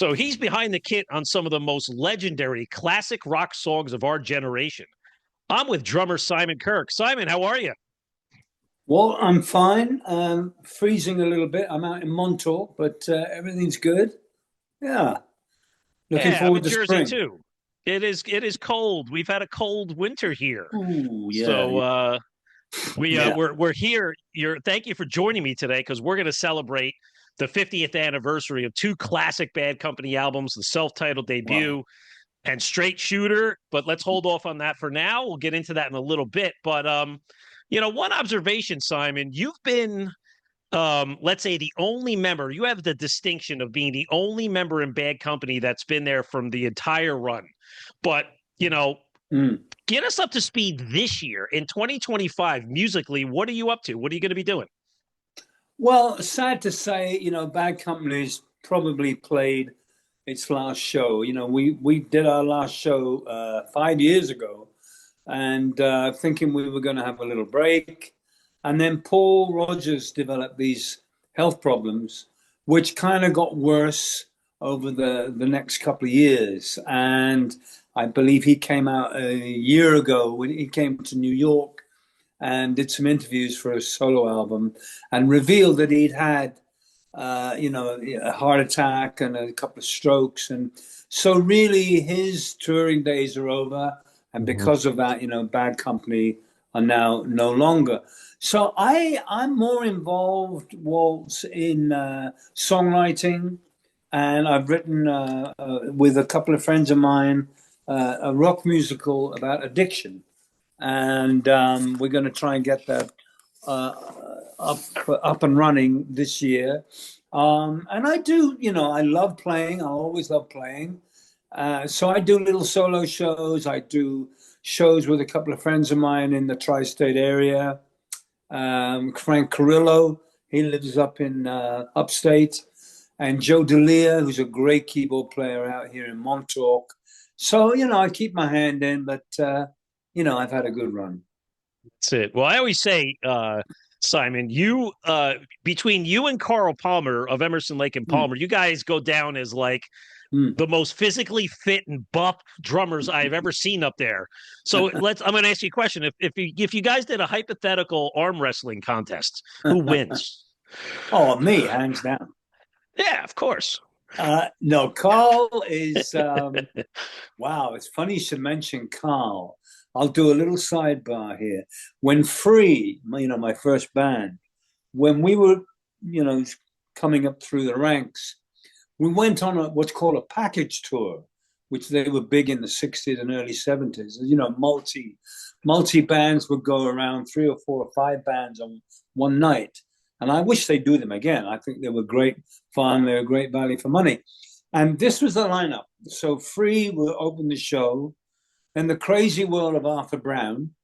So he's behind the kit on some of the most legendary classic rock songs of our generation. I'm with drummer Simon Kirke. Simon, how are you? Well, I'm fine. Freezing a little bit. I'm out in Montauk, but everything's good. Yeah, looking Yeah, I'm in forward to Jersey spring. too. It is cold. We've had a cold winter here. Ooh, yeah, So yeah. we're here. Thank you for joining me today because we're going to celebrate the 50th anniversary of two classic Bad Company albums, the self-titled Wow. debut and Straight Shooter. But let's hold off on that for now. We'll get into that in a little bit. But one observation, Simon, you've been let's say the only member, you have the distinction of being the only member in Bad Company that's been there from the entire run. But, you know, Mm. get us up to speed this year in 2025 musically. What are you up to? What are you going to be doing? Well, sad to say, Bad Company's probably played its last show. We did our last show 5 years ago, and thinking we were going to have a little break. And then Paul Rodgers developed these health problems, which kind of got worse over the next couple of years. And I believe he came out a year ago when he came to New York and did some interviews for a solo album and revealed that he'd had, a heart attack and a couple of strokes. And so really his touring days are over. And Mhm. because of that, Bad Company are now no longer. So I'm more involved, Walt, in songwriting, and I've written with a couple of friends of mine a rock musical about addiction, and we're going to try and get that uh, up and running this year. And I do, I love playing. I always love playing. So I do little solo shows. I do shows with a couple of friends of mine in the tri-state area. Frank Carrillo, he lives up in upstate, and Joe Delia, who's a great keyboard player out here in Montauk. So, I keep my hand in, but, I've had a good run. That's it. Well, I always say, Simon, you between you and Carl Palmer of Emerson, Lake and Mm. Palmer, you guys go down as like Mm. the most physically fit and buff drummers I've ever seen up there. So I'm going to ask you a question. If you guys did a hypothetical arm wrestling contest, who wins? Oh, me, hands down. Yeah, of course. No, Carl is, wow, it's funny you should mention Carl. I'll do a little sidebar here. When Free, my first band, when we were, you know, coming up through the ranks, we went on what's called a package tour, which they were big in the 60s and early 70s. Multi bands would go around, three or four or five bands on one night. And I wish they'd do them again. I think they were great fun. They were great value for money. And this was the lineup. So Free will open the show, then The Crazy World of Arthur Brown,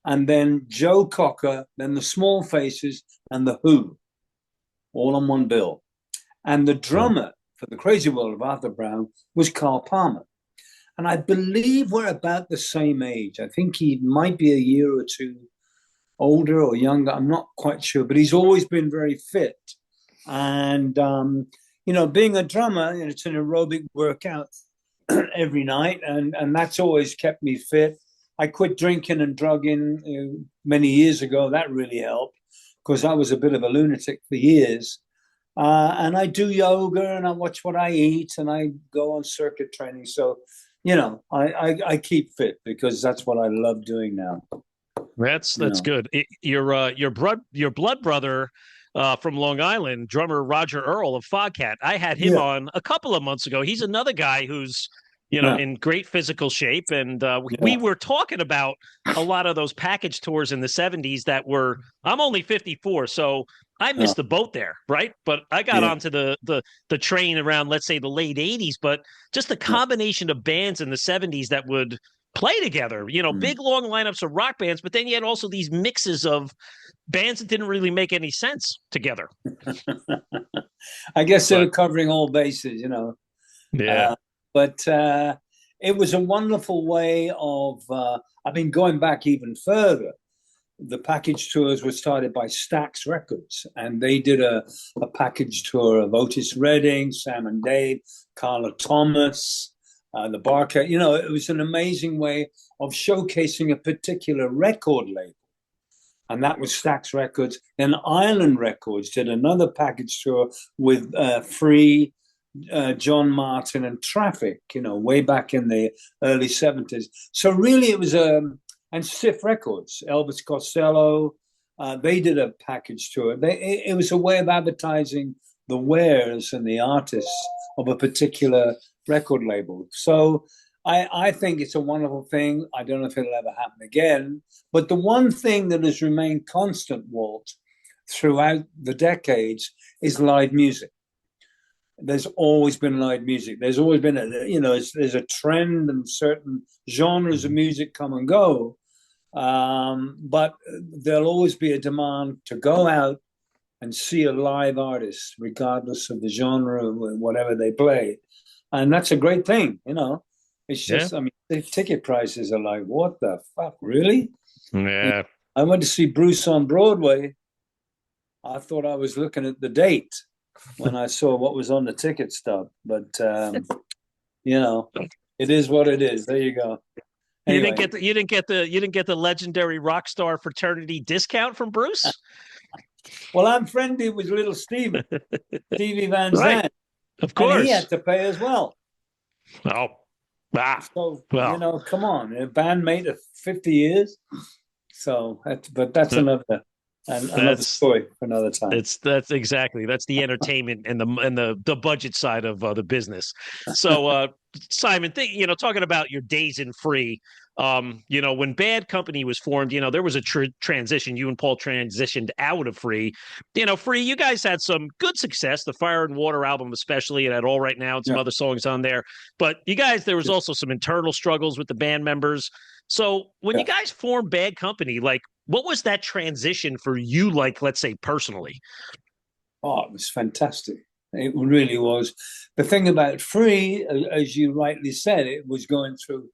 and then Joe Cocker, then the Small Faces, and the Who, all on one bill. And the drummer for The Crazy World of Arthur Brown was Carl Palmer. And I believe we're about the same age. I think he might be a year or two older or younger. I'm not quite sure, but he's always been very fit. And, being a drummer, it's an aerobic workout every night. And that's always kept me fit. I quit drinking and drugging many years ago. That really helped because I was a bit of a lunatic for years. And I do yoga and I watch what I eat and I go on circuit training. So, I keep fit because that's what I love doing now. You That's know, good. Your blood brother from Long Island, drummer Roger Earl of Foghat. I had him yeah, on a couple of months ago. He's another guy who's yeah, in great physical shape, and we yeah, were talking about a lot of those package tours in the '70s that were. I'm only 54, so I yeah, missed the boat there, right? But I got yeah, onto the train around, let's say, the late '80s. But just the yeah. combination of bands in the '70s that would play together, Mm. big long lineups of rock bands, but then you had also these mixes of bands that didn't really make any sense together. I guess they But were covering all bases. yeah, Uh, but it was a wonderful way of, I mean, going back even further. the package tours were started by Stax Records, and they did a package tour of Otis Redding, Sam and Dave, Carla Thomas, the Barker. You know, it was an amazing way of showcasing a particular record label, and that was Stax Records. Then Island Records did another package tour with Free, John Martin, and Traffic, you know, way back in the early 70s. So really it was and Stiff Records, Elvis Costello, they did a package tour. It was a way of advertising the wares and the artists of a particular record label. So I think it's a wonderful thing. I don't know if it'll ever happen again. But the one thing that has remained constant, Walt, throughout the decades is live music. There's always been live music. There's always been, there's a trend, and certain genres of music come and go. But there'll always be a demand to go out and see a live artist, regardless of the genre, whatever they play. And that's a great thing, you know. It's just, I mean, the ticket prices are like, what the fuck, really? Yeah. I went to see Bruce on Broadway. I thought I was looking at the date when I saw what was on the ticket stub. But, you know, it is what it is. There you go. Anyway. You didn't get the legendary rock star fraternity discount from Bruce? Well, I'm friendly with little Stevie Van Zandt. Of course. And he had to pay as well. Oh. So, you know, come on, a bandmate of 50 years. So, but that's another story for another time. That's exactly. That's the entertainment and the budget side of the business. So, Simon, talking about your days in Free, when Bad Company was formed, there was a transition. You and Paul transitioned out of Free. Free, you guys had some good success, the Fire and Water album especially, and had All Right Now and some other songs on there. But you guys, there was also some internal struggles with the band members. So when you guys formed Bad Company, like, what was that transition for you like, let's say, personally? Oh, it was fantastic. It really was. The thing about Free, as you rightly said, it was going through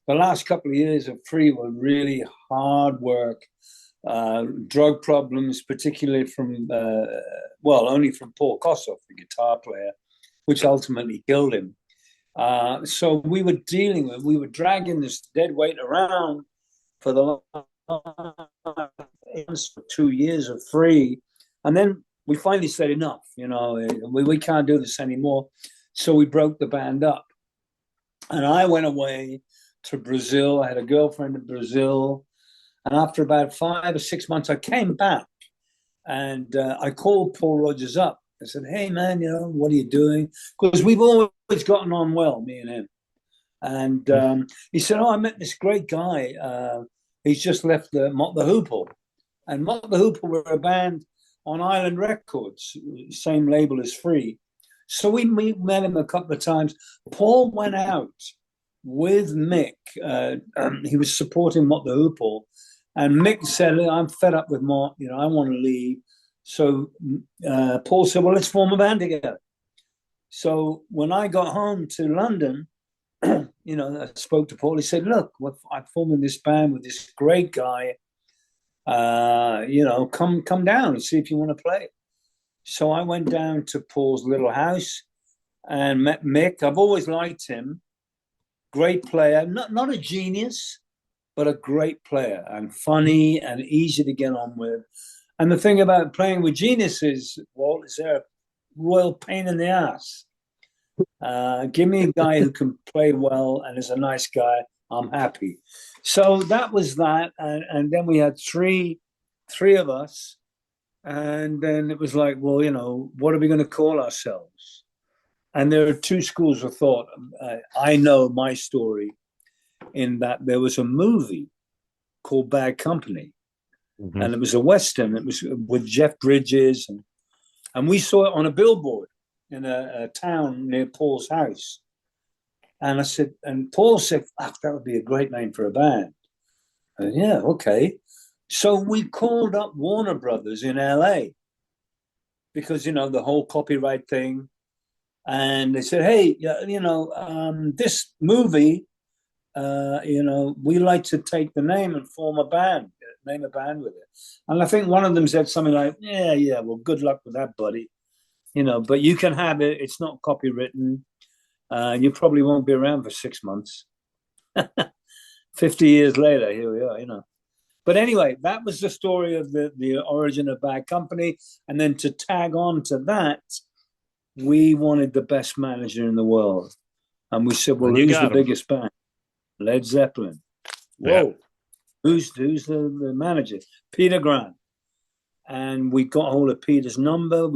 the last couple of years of Free were really hard work, drug problems, particularly from, only from Paul Kossoff, the guitar player, which ultimately killed him. So we were dragging this dead weight around for the last 2 years of Free. And then we finally said enough, we can't do this anymore. So we broke the band up. And I went away to Brazil. I had a girlfriend in Brazil. And after about 5 or 6 months, I came back and I called Paul Rodgers up. I said, hey, man, what are you doing? Because we've always gotten on well, me and him. And he said, I met this great guy. He's just left the Mott the Hoople. And Mott the Hoople were a band on Island Records, same label as Free. So we met him a couple of times. Paul went out with Mick. He was supporting Mott the Hoople. And Mick said, I'm fed up with Mott. I want to leave. So Paul said, well, let's form a band together. So when I got home to London, I spoke to Paul. He said, look, I'm forming this band with this great guy. Come down and see if you want to play. So I went down to Paul's little house and met Mick. I've always liked him. Great player, not a genius, but a great player and funny and easy to get on with. And the thing about playing with geniuses, Walt, is they're a royal pain in the ass. Give me a guy who can play well and is a nice guy. I'm happy. So that was that. And then we had three of us. And then it was like, well, what are we going to call ourselves? And there are two schools of thought. I know my story in that there was a movie called Bad Company. Mm-hmm. And it was a Western. It was with Jeff Bridges. And we saw it on a billboard in a town near Paul's house. And I said, and Paul said, that would be a great name for a band. And yeah, okay. So we called up Warner Brothers in LA because, the whole copyright thing. And they said, hey, this movie, we like to take the name and form a band. name a band with it. And I think one of them said something like, yeah, well, good luck with that, buddy. But you can have it. It's not copywritten. You probably won't be around for 6 months. 50 years later, here we are. But anyway, that was the story of the origin of Bad Company. And then to tag on to that, we wanted the best manager in the world. And we said, well, who's the biggest band? Led Zeppelin. Whoa. Yeah. Who's the manager? Peter Grant. And we got hold of Peter's number.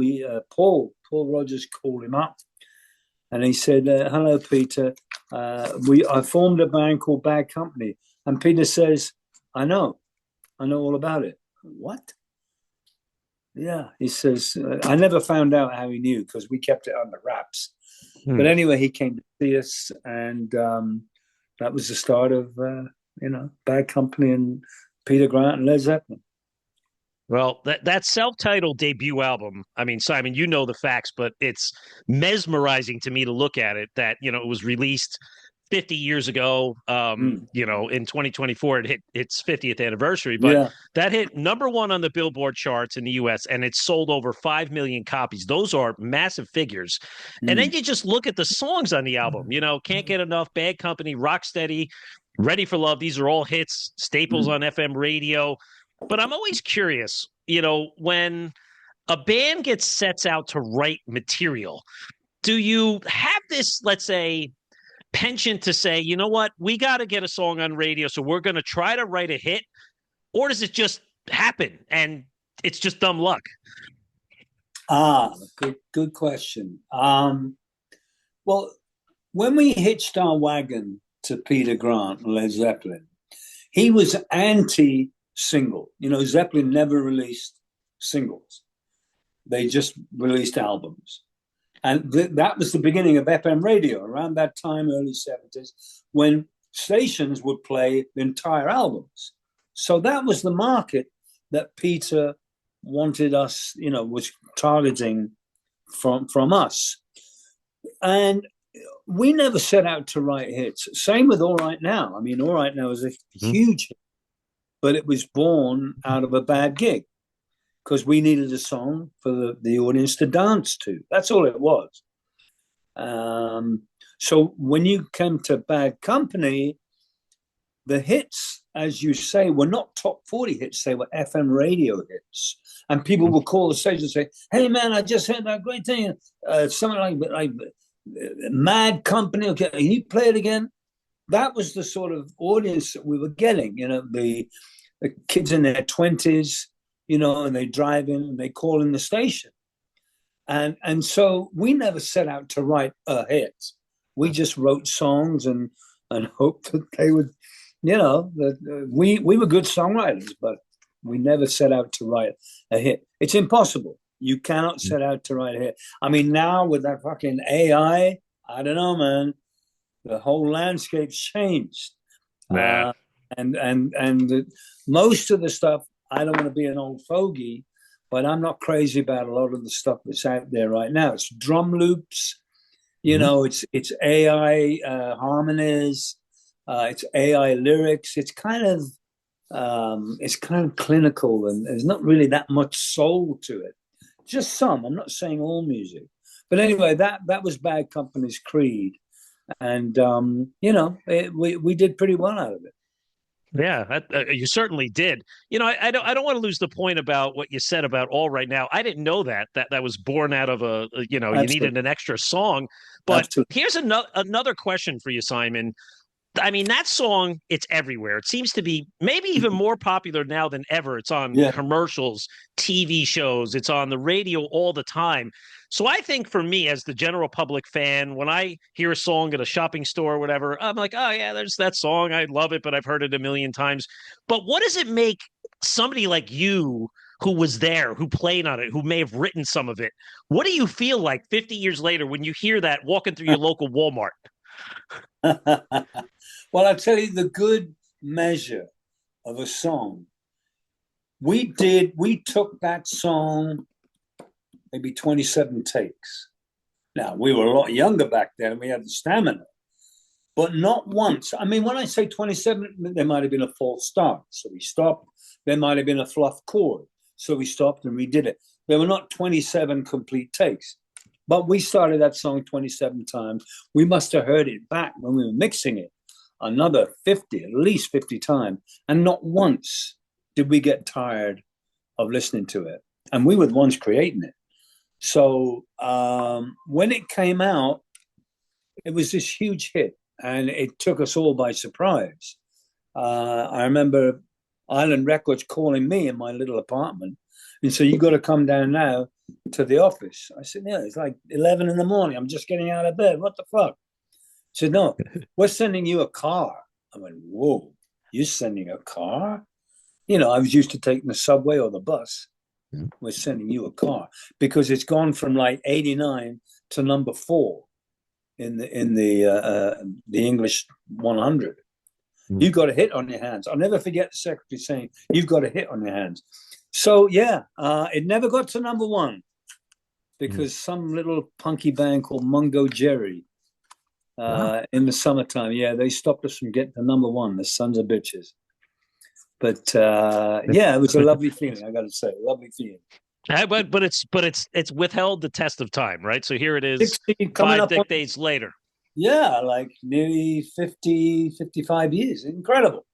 Paul Rodgers called him up. And he said, hello, Peter. I formed a band called Bad Company. And Peter says, I know all about it. What? Yeah, he says, I never found out how he knew because we kept it under wraps. But anyway, he came to see us, and that was the start of, Bad Company and Peter Grant and Led Zeppelin. Well, that self-titled debut album, I mean, Simon, you know the facts, but it's mesmerizing to me to look at it that, it was released 50 years ago. In 2024, it hit its 50th anniversary, but that hit #1 on the Billboard charts in the US, and it sold over 5 million copies. Those are massive figures. And then you just look at the songs on the album, Can't Get Enough, Bad Company, Rocksteady, Ready for Love. These are all hits, staples on FM radio. But I'm always curious, when a band sets out to write material, do you have this, let's say, penchant to say, you know what, we got to get a song on radio, so we're going to try to write a hit? Or does it just happen and it's just dumb luck? Good question. Well, when we hitched our wagon to Peter Grant and Led Zeppelin, he was anti-single. Zeppelin never released singles. They just released albums. And that was the beginning of FM radio, around that time, early 70s, when stations would play the entire albums. So that was the market that Peter wanted us, was targeting from us. And we never set out to write hits. Same with All Right Now. I mean, All Right Now is a huge hit, but it was born out of a bad gig because we needed a song for the audience to dance to. That's all it was. So when you came to Bad Company, the hits, as you say, were not top 40 hits. They were FM radio hits. And people would call the station and say, hey, man, I just heard that great thing. Something like Mad Company. Okay, can you play it again? That was the sort of audience that we were getting. The kids in their 20s, and they drive in and they call in the station. And so we never set out to write a hit. We just wrote songs and hoped that they would, we were good songwriters, but we never set out to write a hit. It's impossible. You cannot set out to write a hit. I mean, now with that fucking AI, I don't know, man. The whole landscape's changed. Nah. Most of the stuff, I don't want to be an old fogey, but I'm not crazy about a lot of the stuff that's out there right now. It's drum loops, it's AI harmonies, it's AI lyrics. It's kind of clinical, and there's not really that much soul to it. Just some. I'm not saying all music, but anyway, that was Bad Company's creed, and we did pretty well out of it. Yeah, you certainly did. I don't want to lose the point about what you said about All Right Now. I didn't know that was born out of you needed an extra song. But here's another question for you, Simon. I mean, that song, it's everywhere. It seems to be maybe even more popular now than ever. It's on commercials, TV shows. It's on the radio all the time. So I think for me, as the general public fan, when I hear a song at a shopping store or whatever, I'm like, oh, yeah, there's that song. I love it, but I've heard it a million times. But what does it make somebody like you who was there, who played on it, who may have written some of it? What do you feel like 50 years later when you hear that walking through your local Walmart? Well, I'll tell you the good measure of a song. We took that song maybe 27 takes. Now, we were a lot younger back then, and we had the stamina. but not once. I mean, when I say 27, there might have been a false start, so we stopped. There might have been a fluff chord, so we stopped and redid it. There were not 27 complete takes, but we started that song 27 times. We must have heard it back when we were mixing it another 50, at least 50 times, and not once did we get tired of listening to it. And we were the ones creating it. So when it came out, it was this huge hit, and it took us all by surprise. I remember Island Records calling me in my little apartment and said, "You got to come down now to the office." I said, "Yeah, it's like 11 in the morning. I'm just getting out of bed. What the fuck?" He said, "No, we're sending you a car." I went, "Whoa, you're sending a car?" You know, I was used to taking the subway or the bus. We're sending you a car, because it's gone from like 89 to number 4 in the English 100. You've got a hit on your hands. I'll never forget the secretary saying, "You've got a hit on your hands." So yeah, it never got to number 1 because some little punky band called Mungo Jerry in the summertime, they stopped us from getting to number 1. The sons of bitches. But it was a lovely feeling. I got to say, lovely feeling. But it's withheld the test of time, right? So here it is, 5 decades later. Yeah, like nearly 50, 55 years. Incredible.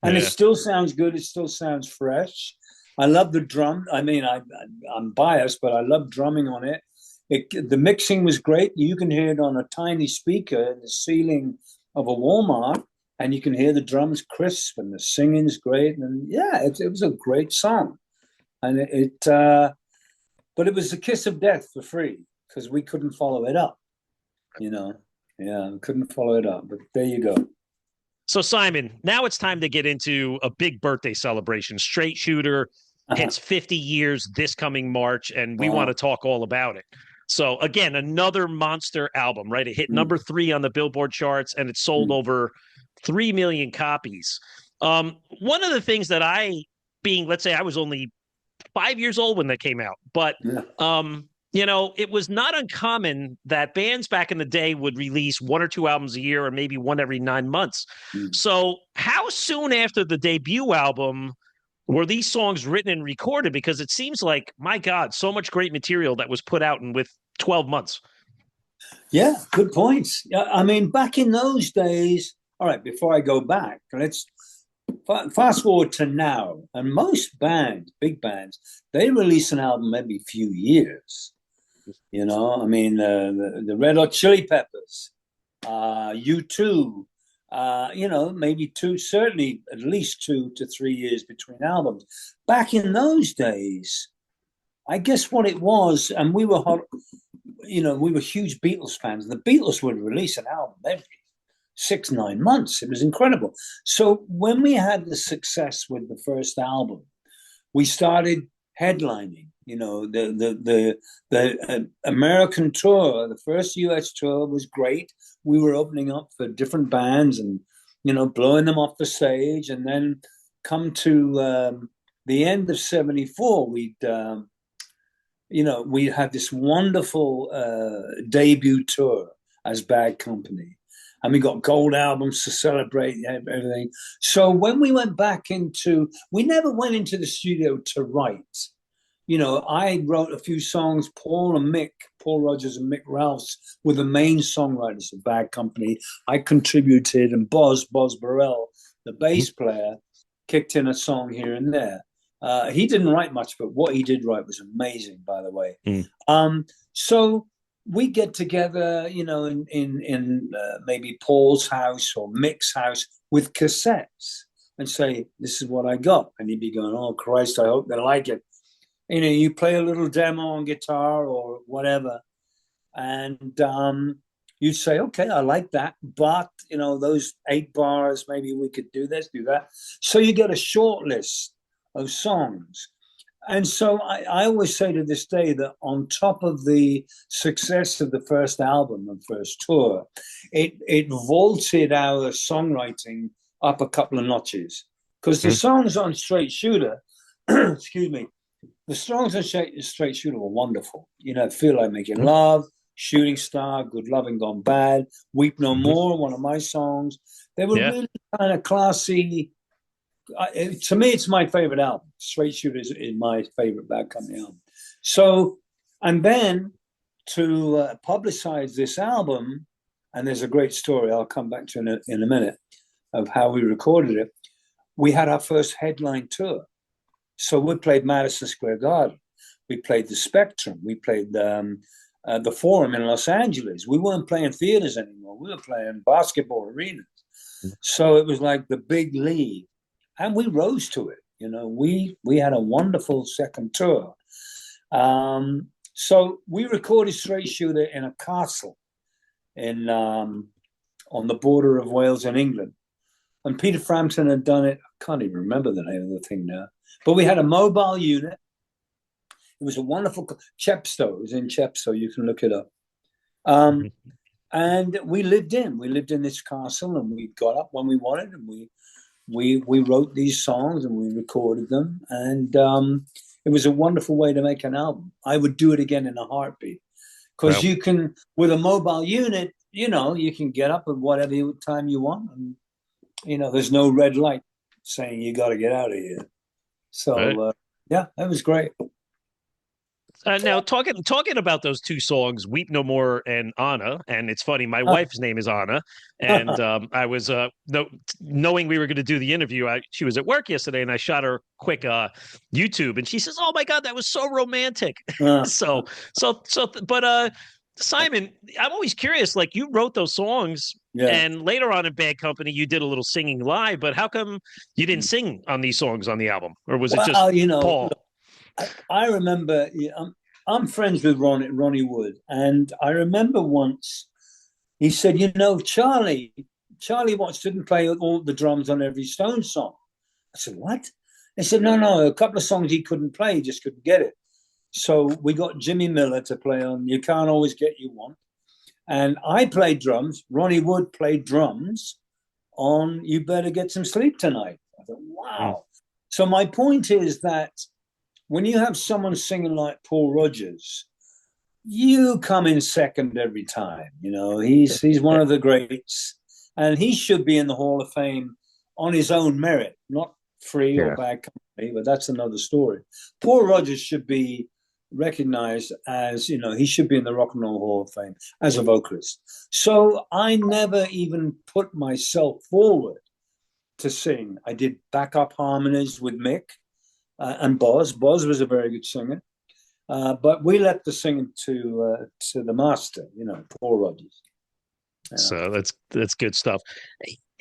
And it still sounds good. It still sounds fresh. I love the drum. I mean, I'm biased, but I love drumming on it. The mixing was great. You can hear it on a tiny speaker in the ceiling of a Walmart, and you can hear the drums crisp, and the singing's great. And it was a great song. And but it was the kiss of death for free, because we couldn't follow it up, you know. Yeah, couldn't follow it up, but there you go. So, Simon, now it's time to get into a big birthday celebration. Straight Shooter hits 50 years this coming March, and we want to talk all about it. So, again, another monster album, right? It hit number 3 on the Billboard charts, and it sold over 3 million copies. One of the things that let's say I was only 5 years old when that came out, but you know, it was not uncommon that bands back in the day would release 1 or 2 albums a year, or maybe one every 9 months. So how soon after the debut album were these songs written and recorded? Because it seems like, my God, so much great material that was put out with 12 months. Yeah, good points. I mean, back in those days, all right, before I go back, let's fast forward to now. And most bands, big bands, they release an album every few years. You know, I mean, the Red Hot Chili Peppers, U2, you know, maybe certainly at least 2 to 3 years between albums. Back in those days, I guess what it was, and we were huge Beatles fans. The Beatles would release an album every 6-9 months. It was incredible. So when we had the success with the first album, we started headlining. You know, the American tour, the first US tour was great. We were opening up for different bands and, you know, blowing them off the stage. And then come to the end of 74, we had this wonderful debut tour as Bad Company. And we got gold albums to celebrate everything. So when we went back we never went into the studio to write. You know, I wrote a few songs. Paul Rodgers and Mick Ralphs were the main songwriters of Bad Company. I contributed, and Boz Burrell, the bass player, kicked in a song here and there. He didn't write much, but what he did write was amazing, by the way. So we get together, you know, in maybe Paul's house or Mick's house with cassettes and say, "This is what I got." And he'd be going, "Oh, Christ, I hope they like it." You know, you play a little demo on guitar or whatever, and you'd say, "Okay, I like that, but, you know, those 8 bars, maybe we could do this, do that." So you get a short list of songs. And so I always say to this day that on top of the success of the first album and first tour, it vaulted our songwriting up a couple of notches. Because the songs on Straight Shooter, excuse me, the songs on Straight Shooter were wonderful. You know, Feel Like Making Love, Shooting Star, Good Lovin' Gone Bad, Weep No More, one of my songs. They were really kind of classy. To me, it's my favorite album. Straight Shooter is my favorite Bad Company album. So, and then to publicize this album, and there's a great story I'll come back to in a minute of how we recorded it. We had our first headline tour. So we played Madison Square Garden. We played the Spectrum. We played the Forum in Los Angeles. We weren't playing theaters anymore. We were playing basketball arenas. So it was like the big league. And we rose to it. You know, we had a wonderful second tour. So we recorded Straight Shooter in a castle in on the border of Wales and England. And Peter Frampton had done it. I can't even remember the name of the thing now. But we had a mobile unit. It was a wonderful Chepstow. It was in Chepstow. You can look it up. And we lived in this castle, and we got up when we wanted, and we wrote these songs and we recorded them. And it was a wonderful way to make an album. I would do it again in a heartbeat. Because you can, with a mobile unit, you know, you can get up at whatever time you want. And, you know, there's no red light saying you got to get out of here. So, yeah, that was great. Now, talking about those two songs, "Weep No More" and "Anna," and it's funny, my wife's name is Anna, and I was knowing we were going to do the interview. She was at work yesterday, and I shot her quick YouTube, and she says, "Oh my God, that was so romantic." But Simon, I'm always curious. Like, you wrote those songs, and later on in Bad Company, you did a little singing live. But how come you didn't sing on these songs on the album, or was it just Paul? I remember, I'm friends with Ronnie Wood, and I remember once he said, you know, Charlie Watts didn't play all the drums on every Stones song. I said, what? They said, no, a couple of songs he couldn't play, he just couldn't get it. So we got Jimmy Miller to play on You Can't Always Get You Want, and I played drums. Ronnie Wood played drums on You Better Get Some Sleep Tonight. I thought, wow. So my point is that when you have someone singing like Paul Rodgers, you come in second every time. You know, he's one of the greats, and he should be in the Hall of Fame on his own merit, not free or Bad Company, but that's another story. Paul Rodgers should be recognized as, you know, he should be in the Rock and Roll Hall of Fame as a vocalist. So I never even put myself forward to sing. I did backup harmonies with Mick. And Boz was a very good singer, but we left the singing to the master, you know, Paul Rodgers. So that's good stuff.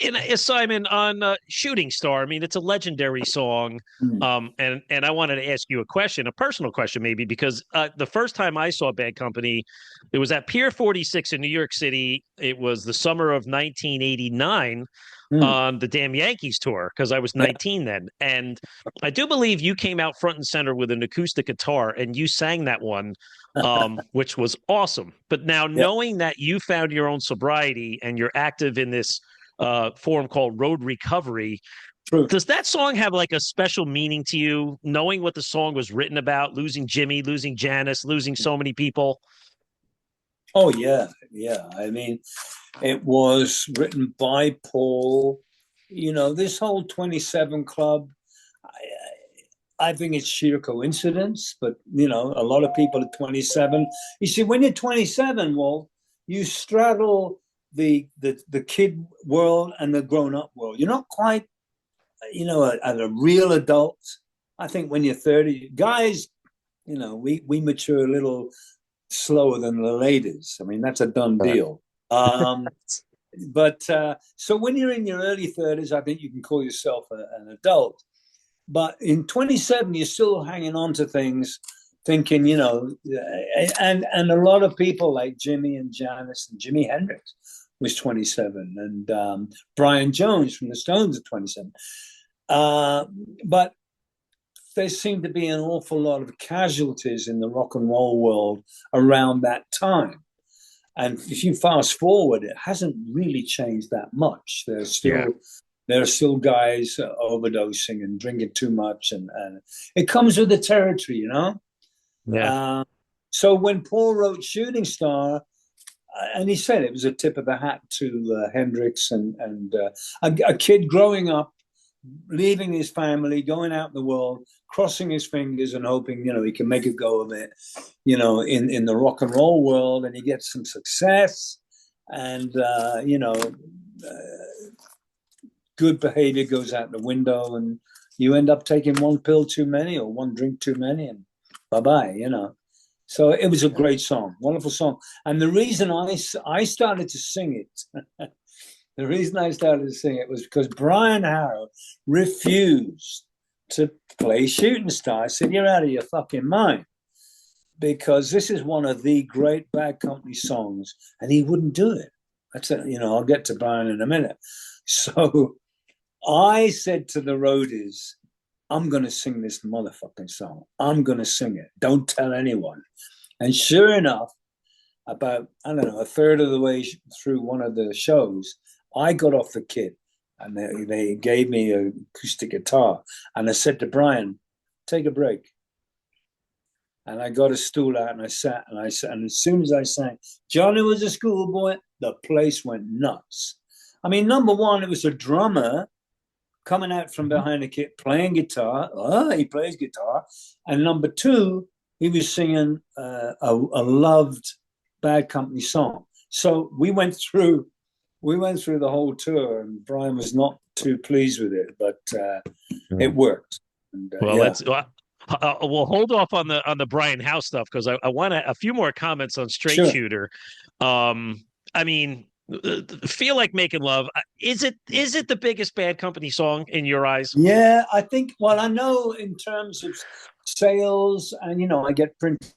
And Simon, on Shooting Star, I mean, it's a legendary song. And I wanted to ask you a question, a personal question, maybe, because the first time I saw Bad Company, it was at Pier 46 in New York City. It was the summer of 1989. On the damn Yankees tour, because I was 19 then. And I do believe you came out front and center with an acoustic guitar and you sang that one, which was awesome. But now knowing that you found your own sobriety and you're active in this forum called Road Recovery, does that song have like a special meaning to you, knowing what the song was written about, losing Jimmy, losing Janice, losing so many people? Oh, yeah. I mean, it was written by Paul. You know, this whole 27 Club, I think it's sheer coincidence, but, you know, a lot of people at 27. You see, when you're 27, Walt, you straddle the kid world and the grown-up world. You're not quite, you know, a real adult. I think when you're 30, guys, you know, we mature a little slower than the ladies. I mean, that's a done deal. But so when you're in your early 30s, I think you can call yourself an adult. But in 27, you're still hanging on to things, thinking, you know, and a lot of people like Jimmy and Janice and Jimi Hendrix was 27, and Brian Jones from the Stones at 27. But there seemed to be an awful lot of casualties in the rock and roll world around that time. And if you fast forward, it hasn't really changed that much. There are still guys overdosing and drinking too much, and it comes with the territory, you know. So when Paul wrote Shooting Star, and he said it was a tip of the hat to Hendrix and a kid growing up, leaving his family, going out in the world, crossing his fingers and hoping, he can make a go of it, in the rock and roll world, and he gets some success, and good behavior goes out the window, and you end up taking one pill too many or one drink too many, and bye-bye, So it was a great song, wonderful song. And the reason I started to sing it, the reason I started to sing it was because Brian Howe refused to play Shooting Star. I said, you're out of your fucking mind, because this is one of the great Bad Company songs, and he wouldn't do it. I said, I'll get to Brian in a minute. So I said to the roadies, I'm going to sing this motherfucking song. I'm going to sing it. Don't tell anyone. And sure enough, about, a third of the way through one of the shows, I got off the kit, and they gave me an acoustic guitar. And I said to Brian, take a break. And I got a stool out and I sat, and as soon as I sang, Johnny was a schoolboy, the place went nuts. I mean, number one, it was a drummer coming out from behind the kit playing guitar. He plays guitar. And number two, he was singing a loved Bad Company song. So we went through the whole tour, and Brian was not too pleased with it, but it worked. And, we'll hold off on the Brian Howe stuff, because I want a few more comments on Straight Sure. Shooter. Feel Like Making Love, is it the biggest Bad Company song in your eyes? Yeah, I think. Well, I know in terms of sales, and I get print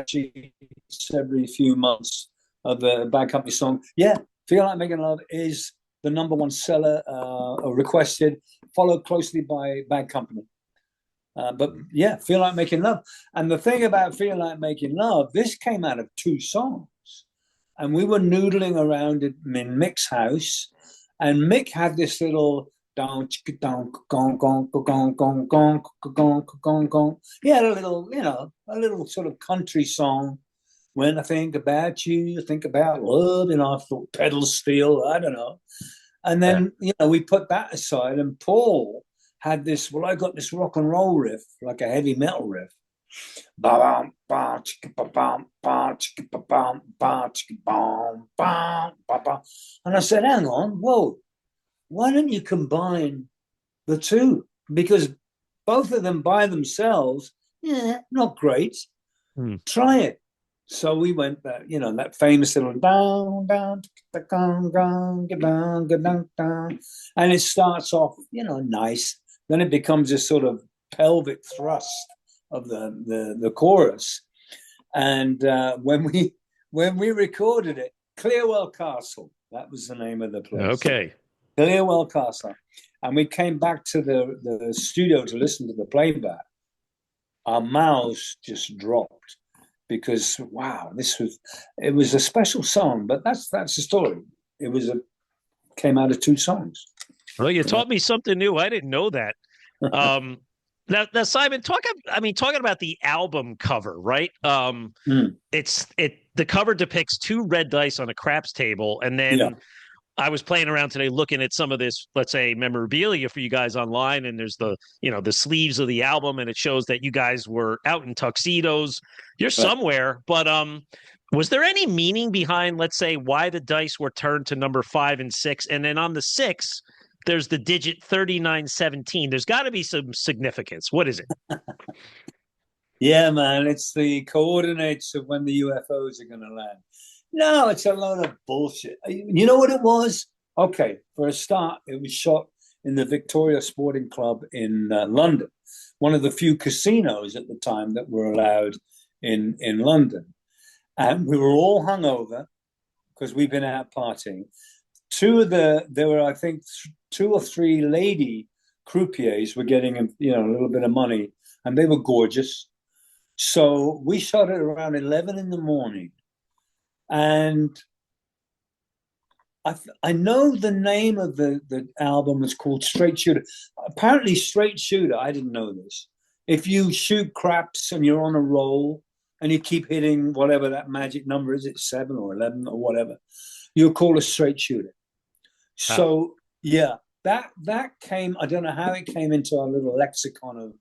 sheets every few months of a Bad Company song. Yeah, Feel Like Making Love is the number one seller, requested, followed closely by Bad Company. But yeah, Feel Like Making Love. And the thing about Feel Like Making Love, this came out of two songs. And we were noodling around in Mick's house, and Mick had this little down, gong, gong, gong, gong, gong, gong, gong, gong. He had a little sort of country song. When I think about you, I think about love. I thought pedals steel. I don't know. And then we put that aside, and Paul had this. Well, I got this rock and roll riff, like a heavy metal riff. And I said, hang on, whoa, why don't you combine the two? Because both of them by themselves, not great. Try it. So we went that famous little down, down, down, and it starts off, nice. Then it becomes this sort of pelvic thrust of the chorus. And when we recorded it, Clearwell Castle, that was the name of the place. Okay. Clearwell Castle. And we came back to the studio to listen to the playback. Our mouths just dropped, because wow, it was a special song. But that's the story. Came out of two songs. Well, you taught me something new. I didn't know that. Now, Simon, talking about the album cover, right? The cover depicts two red dice on a craps table, and then I was playing around today looking at some of this, let's say, memorabilia for you guys online, and there's the sleeves of the album, and it shows that you guys were out in tuxedos. You're somewhere, but was there any meaning behind, let's say, why the dice were turned to number 5 and 6, and then on the 6? There's the digit 3917. There's got to be some significance. What is it? Yeah, man. It's the coordinates of when the UFOs are going to land. No, it's a load of bullshit. You know what it was? Okay, for a start, it was shot in the Victoria Sporting Club in London, one of the few casinos at the time that were allowed in London. And we were all hungover because we've been out partying. There were, I think, 2 or 3 lady croupiers were getting a little bit of money, and they were gorgeous. So we shot it around 11 in the morning, and I know the name of the album was called Straight Shooter. Apparently, Straight Shooter, I didn't know this. If you shoot craps and you're on a roll, and you keep hitting whatever that magic number is, it's 7 or 11 or whatever, you're called a straight shooter. So yeah, that came, I don't know how it came into our little lexicon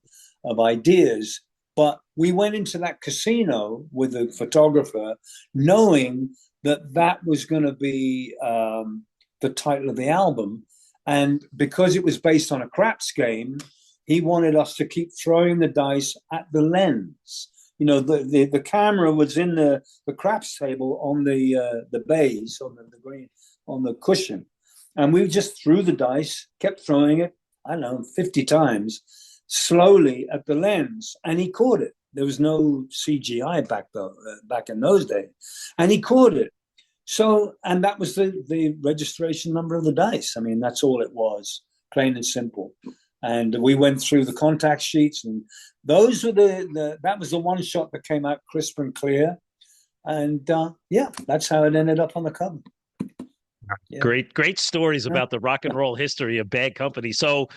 of ideas, but we went into that casino with the photographer knowing that was going to be the title of the album. And because it was based on a craps game, he wanted us to keep throwing the dice at the lens. You know, the camera was in the craps table on the base, on the green, on the cushion. And we just threw the dice, kept throwing it, I don't know, 50 times, slowly at the lens. And he caught it. There was no CGI back in those days. And he caught it. So, and that was the registration number of the dice. I mean, that's all it was, plain and simple. And we went through the contact sheets, and those were that was the one shot that came out crisp and clear. And yeah, that's how it ended up on the cover. Yeah. Great stories about the rock and roll history of Bad Company. So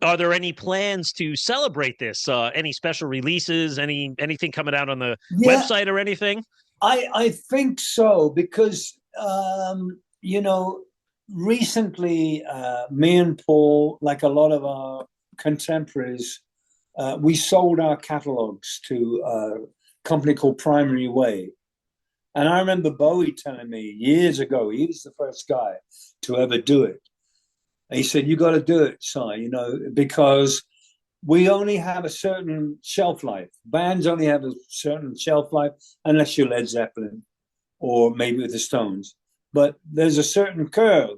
are there any plans to celebrate this? Any special releases, anything coming out on the website or anything? I think so, because, you know, recently, me and Paul, like a lot of our contemporaries, we sold our catalogs to a company called Primary Way. And I remember Bowie telling me years ago, he was the first guy to ever do it. And he said, you got to do it, Si, you know, because we only have a certain shelf life. Bands only have a certain shelf life, unless you're Led Zeppelin or maybe with the Stones. But there's a certain curve,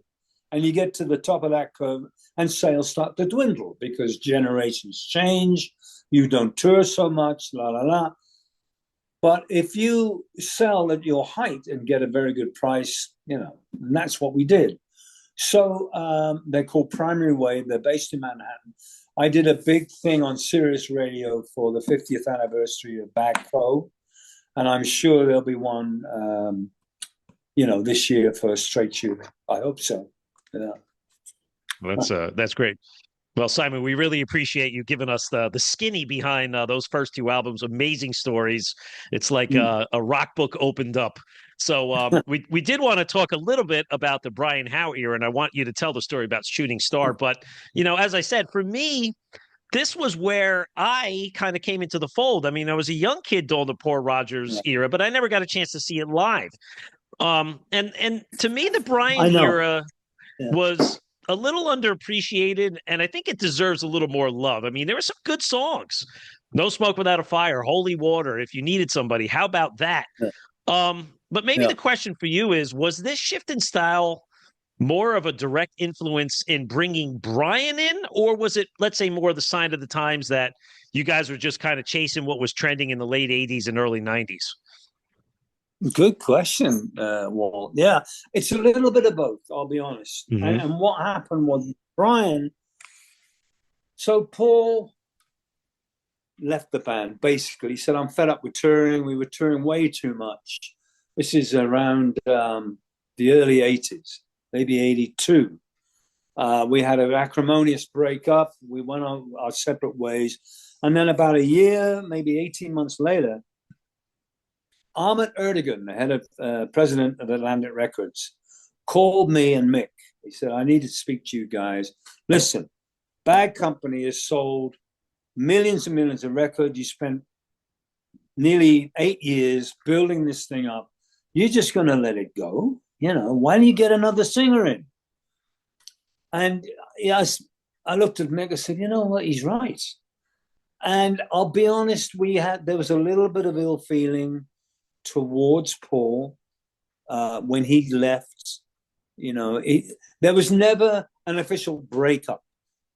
and you get to the top of that curve, and sales start to dwindle because generations change. You don't tour so much, la, la, la. But if you sell at your height and get a very good price, you know, and that's what we did. So they're called Primary Way. They're based in Manhattan. I did a big thing on Sirius Radio for the 50th anniversary of Bag Co. And I'm sure there'll be one, you know, this year for Straight Shooter. I hope so. Yeah. That's great. Well, Simon, we really appreciate you giving us the skinny behind those first 2 albums. Amazing stories. It's like a rock book opened up. So we did want to talk a little bit about the Brian Howe era, and I want you to tell the story about Shooting Star. But, you know, as I said, for me, this was where I kind of came into the fold. I mean, I was a young kid during the poor Rodgers era, but I never got a chance to see it live. And to me, the Brian era was a little underappreciated, and I think it deserves a little more love. I mean, there were some good songs. No Smoke Without a Fire, Holy Water, If You Needed Somebody. How about that? But maybe the question for you is, was this shift in style more of a direct influence in bringing Brian in, or was it, let's say, more the sign of the times that you guys were just kind of chasing what was trending in the late 80s and early 90s? Good question, Walt. Yeah, it's a little bit of both, I'll be honest. Mm-hmm. And what happened was Brian, so Paul left the band, basically. He said, I'm fed up with touring. We were touring way too much. This is around the early 80s, maybe 82. We had an acrimonious breakup. We went on our separate ways. And then about a year, maybe 18 months later, Ahmet Erdogan, the head of president of Atlantic Records, called me and Mick. He said, I need to speak to you guys. Listen, Bad Company has sold millions and millions of records. You spent nearly 8 years building this thing up. You're just going to let it go? You know, why don't you get another singer in? And yes, I looked at Mick. I said, you know what? He's right. And I'll be honest, there was a little bit of ill feeling towards Paul when he left. You know, there was never an official breakup.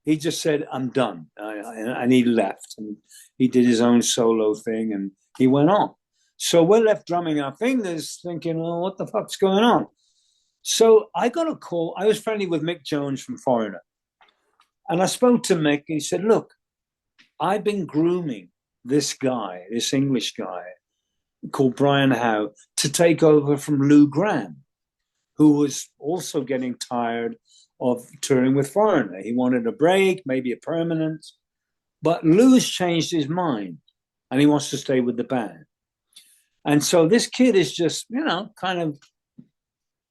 He just said, I'm done. And he left. And he did his own solo thing, and he went on. So we're left drumming our fingers thinking, well, what the fuck's going on? So I got a call. I was friendly with Mick Jones from Foreigner. And I spoke to Mick, and he said, look, I've been grooming this guy, this English guy, called Brian Howe, to take over from Lou Gramm, who was also getting tired of touring with Foreigner. He wanted a break, maybe a permanent, but Lou's changed his mind and he wants to stay with the band. And so this kid is just, kind of,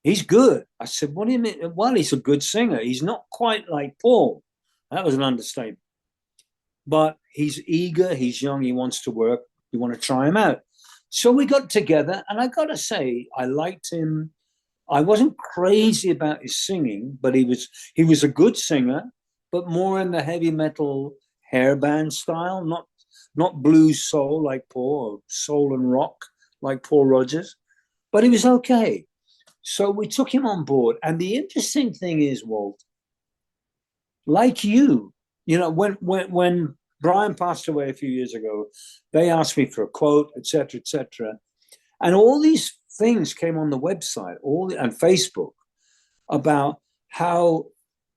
he's good. I said, what do you mean? Well, he's a good singer. He's not quite like Paul. That was an understatement. But he's eager, he's young, he wants to work. We want to try him out. So we got together, and I got to say, I liked him. I wasn't crazy about his singing, but he was a good singer, but more in the heavy metal hair band style, not blues soul like Paul, or soul and rock like Paul Rodgers. But he was okay. So we took him on board. And the interesting thing is, Walt, like you, when Brian passed away a few years ago, they asked me for a quote, etc., etc. And all these things came on the website, and Facebook, about how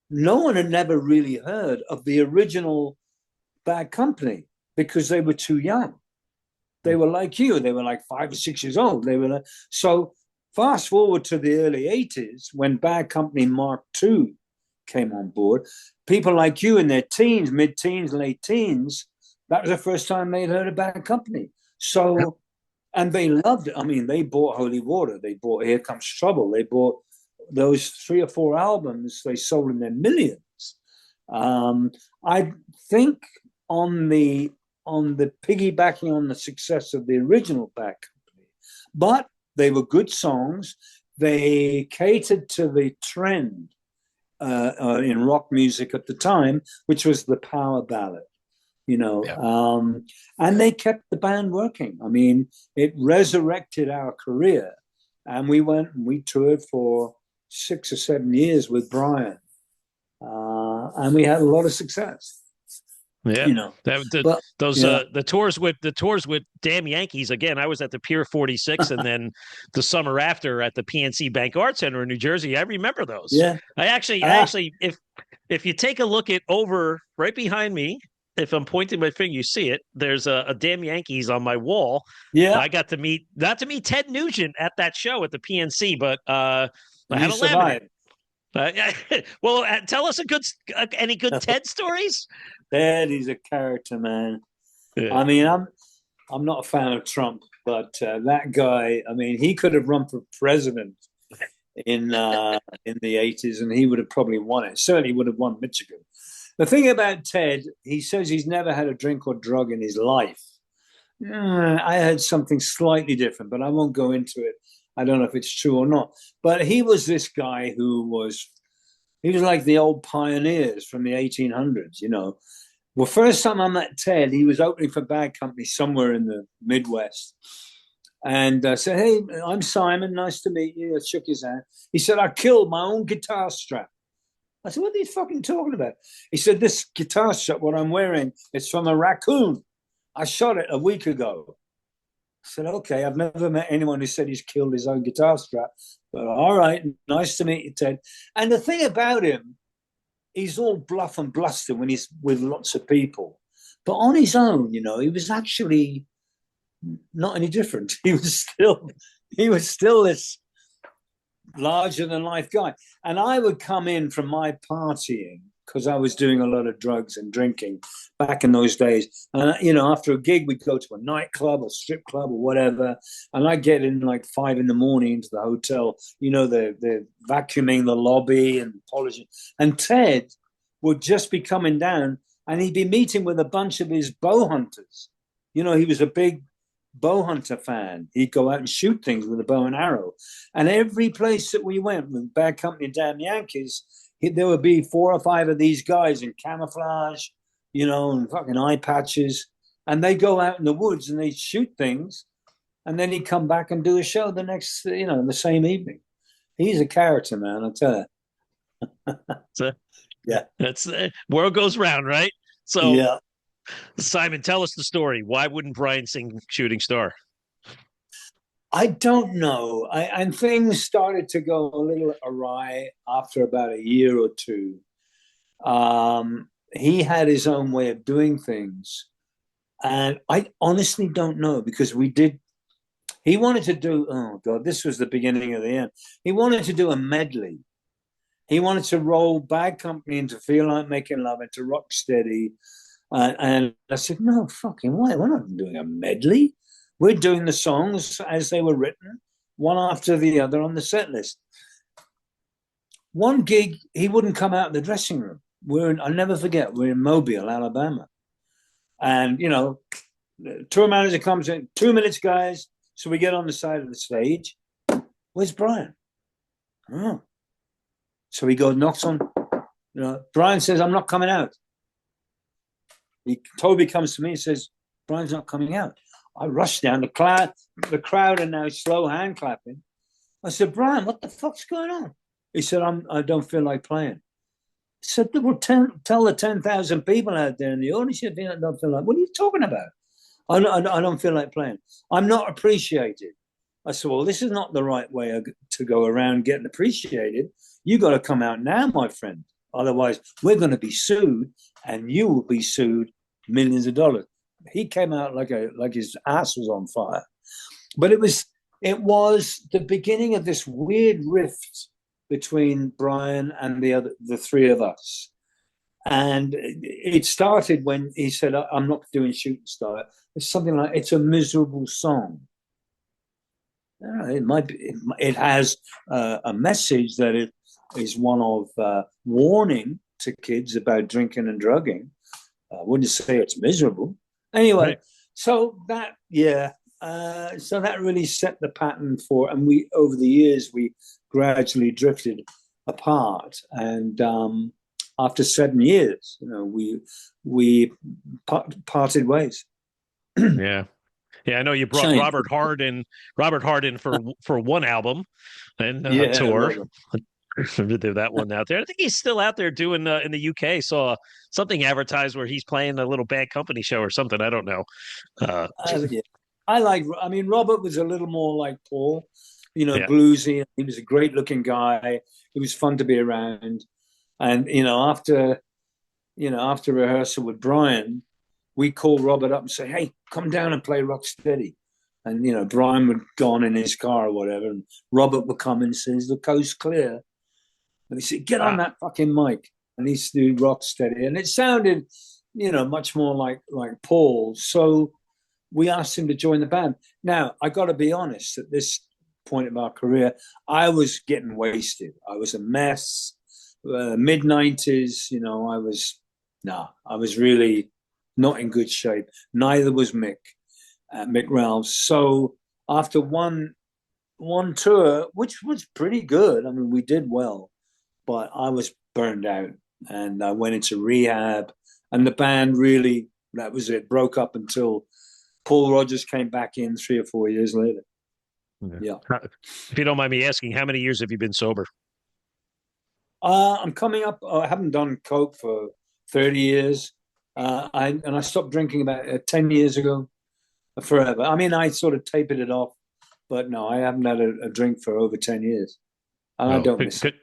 no one had never really heard of the original Bad Company because they were too young. They were like you. They were like 5 or 6 years old. So fast forward to the early 80s when Bad Company Mark II came on board. People like you in their teens, mid-teens, late teens, that was the first time they'd heard of Bad Company. So, and they loved it. I mean, they bought Holy Water. They bought Here Comes Trouble. They bought those 3 or 4 albums. They sold in their millions. I think on the piggybacking on the success of the original Bad Company, but they were good songs. They catered to the trend in rock music at the time, which was the power ballad, and they kept the band working. I mean, it resurrected our career, and we toured for 6 or 7 years with Brian, and we had a lot of success. Yeah, the tours with damn Yankees. Again, I was at the Pier 46, and then the summer after at the PNC Bank Arts Center in New Jersey. I remember those. Yeah, I actually, if you take a look at over right behind me, if I'm pointing my finger, you see it. There's a damn Yankees on my wall. Yeah, I got to meet Ted Nugent at that show at the PNC, but I had a survived. Well, tell us any good Ted stories. Ted, he's a character, man. Yeah. I mean, I'm not a fan of Trump, but that guy, I mean, he could have run for president in the 80s, and he would have probably won it. Certainly would have won Michigan. The thing about Ted, he says he's never had a drink or drug in his life. I heard something slightly different, but I won't go into it. I don't know if it's true or not. But he was this guy who was like the old pioneers from the 1800s, Well, first time I met Ted, he was opening for Bad Company somewhere in the Midwest. And I said, hey, I'm Simon. Nice to meet you. I shook his hand. He said, I killed my own guitar strap. I said, what are you fucking talking about? He said, this guitar strap, what I'm wearing, is from a raccoon. I shot it a week ago. I said, okay, I've never met anyone who said he's killed his own guitar strap. But all right, nice to meet you, Ted. And the thing about him, he's all bluff and bluster when he's with lots of people. But on his own, he was actually not any different. He was still this larger than life guy. And I would come in from my partying, because I was doing a lot of drugs and drinking back in those days. And, after a gig, we'd go to a nightclub or strip club or whatever. And I'd get in like 5 a.m. into the hotel. They're vacuuming the lobby and polishing. And Ted would just be coming down, and he'd be meeting with a bunch of his bow hunters. He was a big bow hunter fan. He'd go out and shoot things with a bow and arrow. And every place that we went with Bad Company, damn Yankees, there would be 4 or 5 of these guys in camouflage, and fucking eye patches. And they go out in the woods and they shoot things. And then he'd come back and do a show the next, the same evening. He's a character, man, I'll tell you. Yeah. That's world goes round, right? So, yeah. Simon, tell us the story. Why wouldn't Brian sing Shooting Star? I don't know. And things started to go a little awry after about a year or two. He had his own way of doing things. And I honestly don't know, because he wanted to do, oh God, this was the beginning of the end. He wanted to do a medley. He wanted to roll Bad Company into Feel Like Making Love, into Rocksteady. And I said, no, fucking why? We're not doing a medley. we're doing the songs as they were written, one after the other on the set list. One gig, he wouldn't come out of the dressing room. I'll never forget, we're in Mobile, Alabama. And, you know, the tour manager comes in, 2 minutes, guys. So we get on the side of the stage. Where's Brian? Oh. So he goes, knocks on. You know, Brian says, I'm not coming out. Toby comes to me and says, Brian's not coming out. I rush down. The crowd are now slow hand clapping. I said, Brian, what the fuck's going on? He said, I don't feel like playing. I said, well, tell the 10,000 people out there in the audience, I don't feel like, what are you talking about? I don't feel like playing. I'm not appreciated. I said, well, this is not the right way to go around getting appreciated. You got to come out now, my friend. Otherwise, we're going to be sued, and you will be sued millions of dollars. He came out like his ass was on fire. But it was the beginning of this weird rift between Brian and the three of us. And it started when he said, I'm not doing Shooting Star. It's something like, it's a miserable song. It might be, it has a message that it is one of warning to kids about drinking and drugging. I wouldn't say it's miserable. Anyway, right. So that really set the pattern for, and we, over the years, we gradually drifted apart. And after 7 years, you know, we parted ways. Yeah. I know you brought Robert Hart in for one album and tour. Do that one out there. I think he's still out there doing in the UK. Saw something advertised where he's playing a little Bad Company show or something. I don't know. I mean, Robert was a little more like Paul, you know, bluesy. He was a great looking guy. It was fun to be around. And, you know, after rehearsal with Brian, we called Robert up and say, hey, come down and play Rocksteady. And, you know, Brian would go on in his car or whatever. And Robert would come and says, the coast's clear. And he said, get on that fucking mic. And he used to do Rocksteady. And it sounded, you know, much more like Paul. So we asked him to join the band. Now, I got to be honest, at this point of our career, I was getting wasted. I was a mess. Mid-90s, you know, I was really not in good shape. Neither was Mick Ralphs. So after one tour, which was pretty good, I mean, we did well, but I was burned out and I went into rehab, and the band really, that was it, broke up until Paul Rodgers came back in 3 or 4 years later. Yeah. If you don't mind me asking, how many years have you been sober? I'm coming up. I haven't done coke for 30 years. I stopped drinking about 10 years ago, forever. I mean, I sort of tapered it off, but no, I haven't had a drink for over 10 years. And I don't miss it.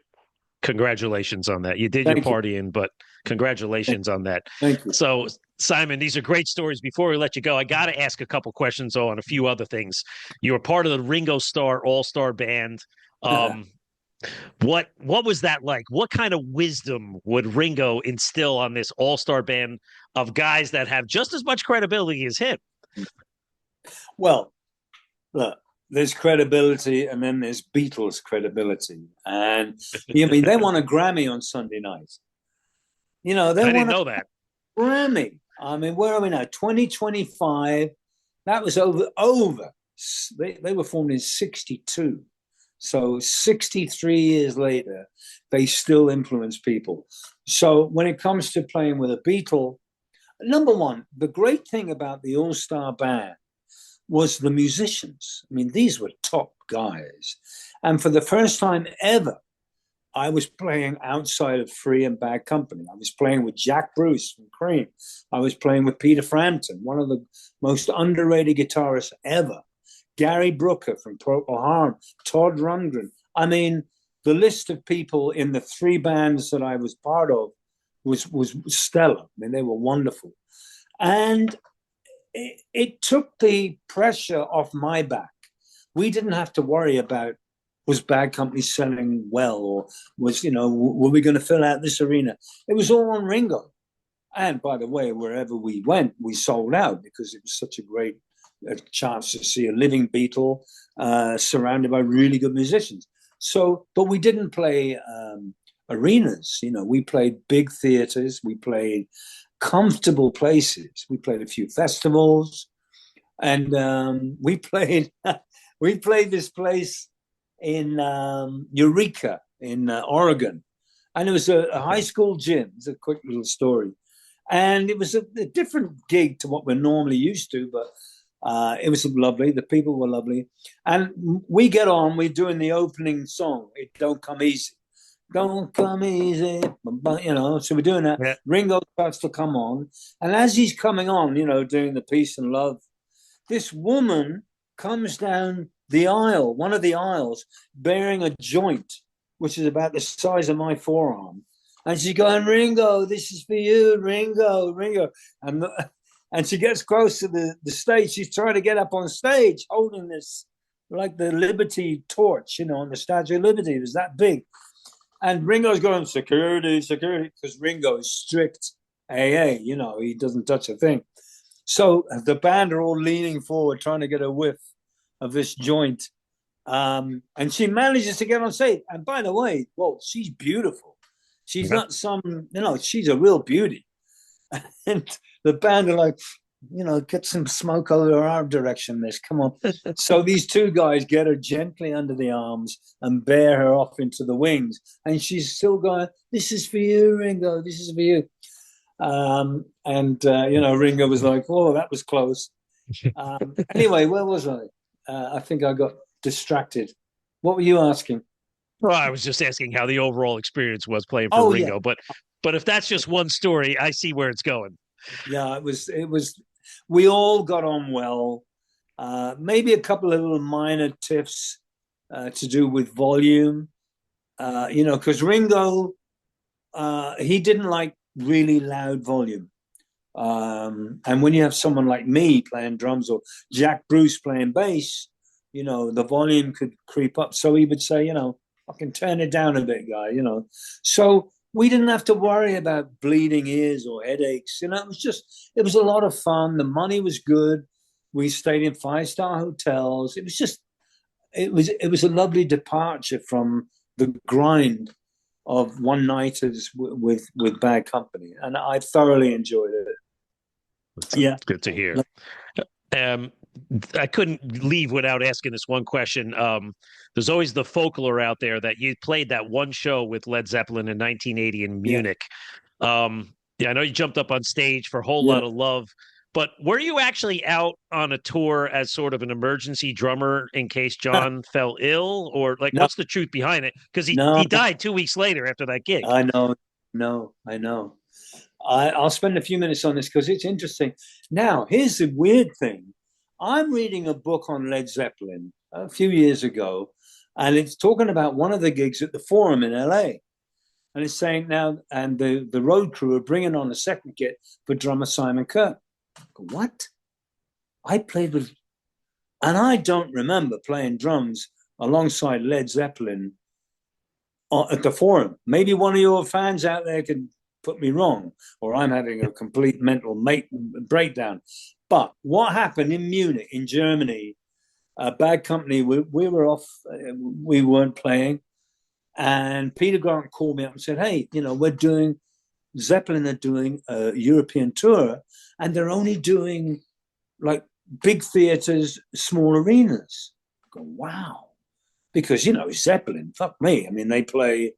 Congratulations on that. You did your partying, but congratulations on that. Thank you. So, Simon, these are great stories. Before we let you go, I got to ask a couple questions on a few other things. You were part of the Ringo Starr All-Starr band. What was that like? What kind of wisdom would Ringo instill on this all-star band of guys that have just as much credibility as him? Well, look, there's credibility, and then there's Beatles credibility. And I mean, they won a Grammy on Sunday night. You know, I didn't know that. Grammy. I mean, where are we now? 2025. That was over. They were formed in 62. So 63 years later, they still influence people. So when it comes to playing with a Beatle, number one, the great thing about the All-Starr band was the musicians. I mean, these were top guys. And for the first time ever, I was playing outside of Free and Bad Company. I was playing with Jack Bruce from Cream. I was playing with Peter Frampton, one of the most underrated guitarists ever. Gary Brooker from Procol Harum, Todd Rundgren. I mean, the list of people in the 3 bands that I was part of was stellar. I mean, they were wonderful. And it took the pressure off my back. We didn't have to worry about, was Bad Company selling well, or was, you know, were we going to fill out this arena? It was all on Ringo. And by the way, wherever we went, we sold out because it was such a great a chance to see a living Beatle surrounded by really good musicians. So, but we didn't play arenas. You know, we played big theaters. We played comfortable places. We played a few festivals, and we played this place in Eureka in Oregon, and it was a high school gym. It's a quick little story, and it was a different gig to what we're normally used to, but it was lovely. The people were lovely, and we get on. We're doing the opening song. It don't come easy. Don't come easy, you know. So we're doing that. Yeah. Ringo starts to come on, and as he's coming on, you know, doing the peace and love, this woman comes down the aisle, one of the aisles, bearing a joint, which is about the size of my forearm, and she's going, "Ringo, this is for you, Ringo, Ringo," and she gets close to the stage. She's trying to get up on stage, holding this like the Liberty torch, you know, on the Statue of Liberty. It was that big. And Ringo's going, security, security, because Ringo is strict AA, you know, he doesn't touch a thing. So the band are all leaning forward, trying to get a whiff of this joint. And she manages to get on stage. And by the way, well, she's beautiful. She's not some, you know, she's a real beauty. And the band are like, you know, get some smoke over our direction, miss. Come on. So these two guys get her gently under the arms and bear her off into the wings. And she's still going, "This is for you, Ringo. This is for you." You know, Ringo was like, "Oh, that was close." Anyway, where was I? I think I got distracted. What were you asking? Well, I was just asking how the overall experience was playing for Ringo. Yeah. But if that's just one story, I see where it's going. Yeah, it was. We all got on well. Maybe a couple of little minor tiffs to do with volume. You know, because Ringo, he didn't like really loud volume. And when you have someone like me playing drums or Jack Bruce playing bass, you know, the volume could creep up. So he would say, you know, "I can turn it down a bit, guy," you know. So we didn't have to worry about bleeding ears or headaches. You know, it was a lot of fun. The money was good. We stayed in 5-star hotels. It was a lovely departure from the grind of one-nighters with bad company. And I thoroughly enjoyed it. That's good to hear. I couldn't leave without asking this one question. There's always the folklore out there that you played that one show with Led Zeppelin in 1980 in Munich. I know you jumped up on stage for Whole Lotta Love, but were you actually out on a tour as sort of an emergency drummer in case John fell ill? Or like, what's the truth behind it? Because he died 2 weeks later after that gig. I know. I'll spend a few minutes on this because it's interesting. Now, here's the weird thing. I'm reading a book on Led Zeppelin a few years ago, and it's talking about one of the gigs at the Forum in LA. And it's saying now, and the road crew are bringing on a second kit for drummer Simon Kirke. What? I played with, and I don't remember playing drums alongside Led Zeppelin at the Forum. Maybe one of your fans out there could put me wrong, or I'm having a complete mental breakdown. But what happened in Munich, in Germany, Bad Company, we were off, we weren't playing. And Peter Grant called me up and said, "Hey, you know, Zeppelin are doing a European tour, and they're only doing like big theaters, small arenas." I go, wow. Because, you know, Zeppelin, fuck me. I mean, they play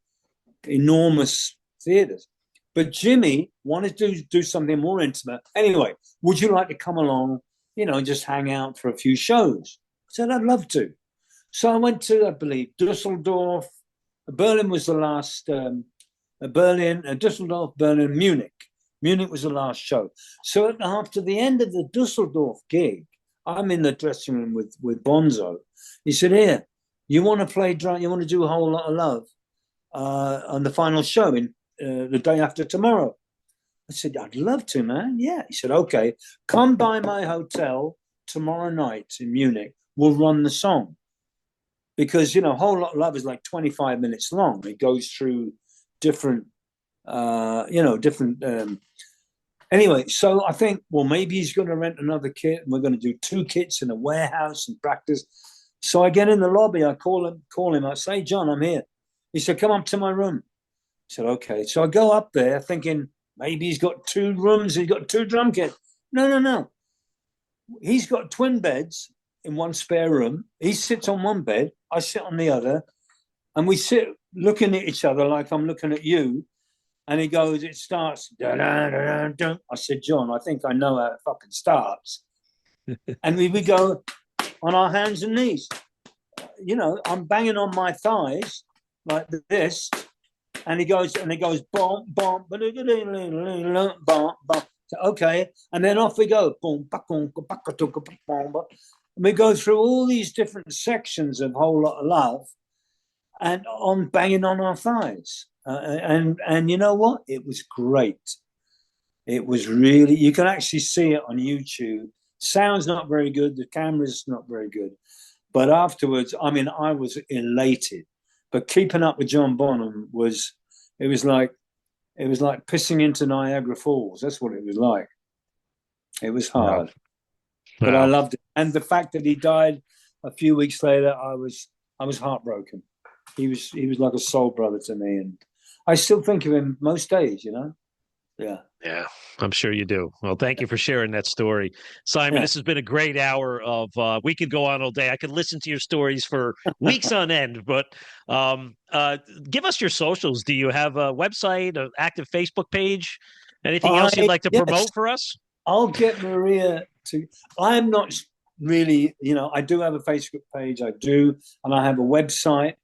enormous theaters. But Jimmy wanted to do something more intimate. Anyway, would you like to come along, you know, and just hang out for a few shows? I said, "I'd love to." So I went to, I believe, Dusseldorf. Berlin was the last, Dusseldorf, Berlin, Munich. Munich was the last show. So after the end of the Dusseldorf gig, I'm in the dressing room with Bonzo. He said, "Here, you want to play drum? You want to do a Whole Lot of Love on the final show in the day after tomorrow?" I said, "I'd love to, man." Yeah. He said, "Okay, come by my hotel tomorrow night in Munich. We'll run the song." Because, you know, Whole Lot of Love is like 25 minutes long. It goes through different Anyway, so I think, well, maybe he's going to rent another kit, and we're going to do 2 kits in a warehouse and practice. So I get in the lobby, I call him. I say, John, I'm here. He said, come up to my room. I said, okay. So I go up there thinking maybe he's got 2 rooms. He's got 2 drum kits. No. He's got twin beds in one spare room. He sits on one bed. I sit on the other. And we sit looking at each other like I'm looking at you. And he goes, it starts. Dun, dun, dun, dun. I said, John, I think I know how it fucking starts. And we go on our hands and knees. You know, I'm banging on my thighs like this. And he goes, bomb, bomb, bomb, bomb. So, okay. And then off we go. Boom, and we go through all these different sections of Whole Lotta Love and on banging on our thighs. And you know what? It was great. It was really, you can actually see it on YouTube. Sound's not very good. The camera's not very good. But afterwards, I mean, I was elated. But keeping up with John Bonham was like pissing into Niagara Falls. That's what it was like. It was hard. Wow. But I loved it. And the fact that he died a few weeks later, I was heartbroken. He was like a soul brother to me, and I still think of him most days, you know? Yeah, I'm sure you do. Well, thank you for sharing that story. Simon, This has been a great hour of, we could go on all day. I could listen to your stories for weeks on end, but give us your socials. Do you have a website, an active Facebook page? Anything else you'd like to promote for us? I'll get Maria to, I'm not really, you know, I do have a Facebook page, and I have a website.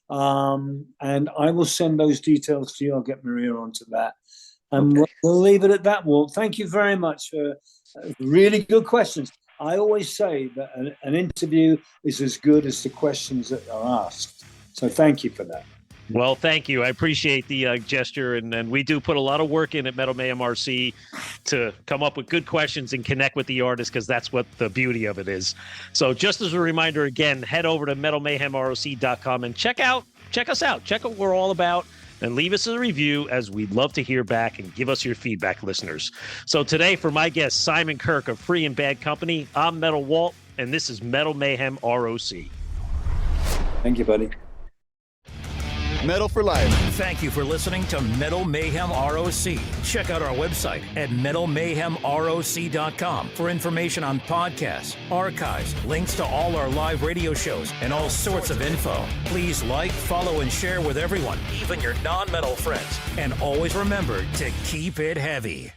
And I will send those details to you. I'll get Maria onto that. And we'll leave it at that, Walt. Thank you very much for really good questions. I always say that an interview is as good as the questions that are asked. So thank you for that. Well, thank you. I appreciate the gesture, and we do put a lot of work in at Metal Mayhem RC to come up with good questions and connect with the artist, because that's what the beauty of it is. So just as a reminder, again, head over to metalmayhemroc.com and check us out. Check out what we're all about, and leave us a review, as we'd love to hear back and give us your feedback, listeners. So today, for my guest, Simon Kirke of Free and Bad Company, I'm Metal Walt, and this is Metal Mayhem ROC. Thank you, buddy. Metal for life. Thank you for listening to Metal Mayhem ROC. Check out our website at metalmayhemroc.com for information on podcasts, archives, links to all our live radio shows, and all sorts of info. Please like, follow, and share with everyone, even your non-metal friends. And always remember to keep it heavy.